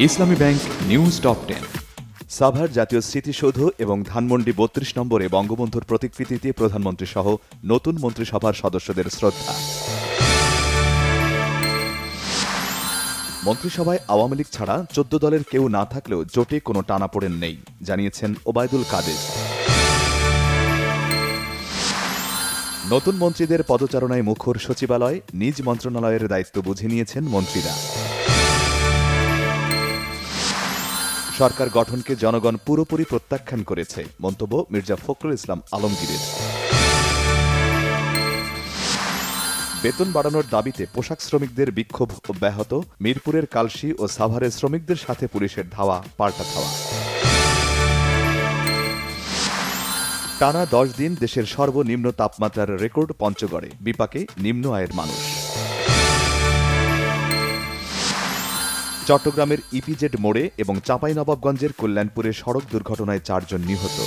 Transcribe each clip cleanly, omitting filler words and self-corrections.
ইসলামী bank news top 10। Savar জাতীয় স্মৃতিসৌধ এবং ধানমন্ডি ৩২ নম্বরে বঙ্গবন্ধুর প্রতিকৃতিতে প্রধানমন্ত্রী সহ নতুন মন্ত্রিসভার সদস্যদের শ্রদ্ধা। মন্ত্রিসভায় আওয়ামী লীগ ছাড়া ১৪ দলের কেউ না থাকলেও জোটে কোনো টানাপোড়েন নেই, জানিয়েছেন ওবায়দুল কাদের। নতুন মন্ত্রীদের পদচারণায় মুখর সচিবালয়, নিজ মন্ত্রণালয়ের দায়িত্ব বুঝে নিয়েছেন মন্ত্রীরা। সরকার গঠনকে জনগণ পুরোপুরি প্রত্যাখ্যান করেছে, মন্তব্য মির্জা ফখরুল ইসলাম আলমগীরের। বেতন বাড়ানোর দাবিতে পোশাক শ্রমিকদের বিক্ষোভ অব্যাহত, মিরপুরের কালশী ও সাভারের শ্রমিকদের সাথে পুলিশের ধাওয়া পাল্টা ধাওয়া। টানা ১০ দিন দেশের সর্বনিম্ন তাপমাত্রার রেকর্ড পঞ্চগড়ে, বিপাকে নিম্ন আয়ের মানুষ। চট্টগ্রামের ইপিজেড মোড়ে এবং চাঁপাইনবাবগঞ্জের কল্যাণপুরে সড়ক দুর্ঘটনায় ৪ জন নিহত।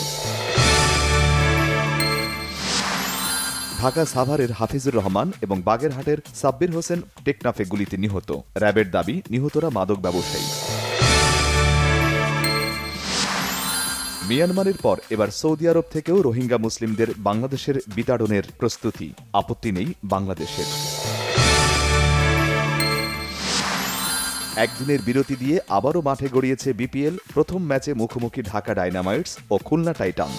ঢাকা সাভারের হাফিজুর রহমান এবং বাগেরহাটের সাব্বির হোসেন টেকনাফে গুলিতে নিহত, র্যাবের দাবি নিহতরা মাদক ব্যবসায়ী। মিয়ানমারের পর এবার সৌদি আরব থেকেও রোহিঙ্গা মুসলিমদের বাংলাদেশের বিতাড়নের প্রস্তুতি, আপত্তি নেই বাংলাদেশের। একদিনের বিরতি দিয়ে আবারও মাঠে গড়িয়েছে বিপিএল, প্রথম ম্যাচে মুখোমুখি ঢাকা ডায়নামাইটস ও খুলনা টাইটান্স।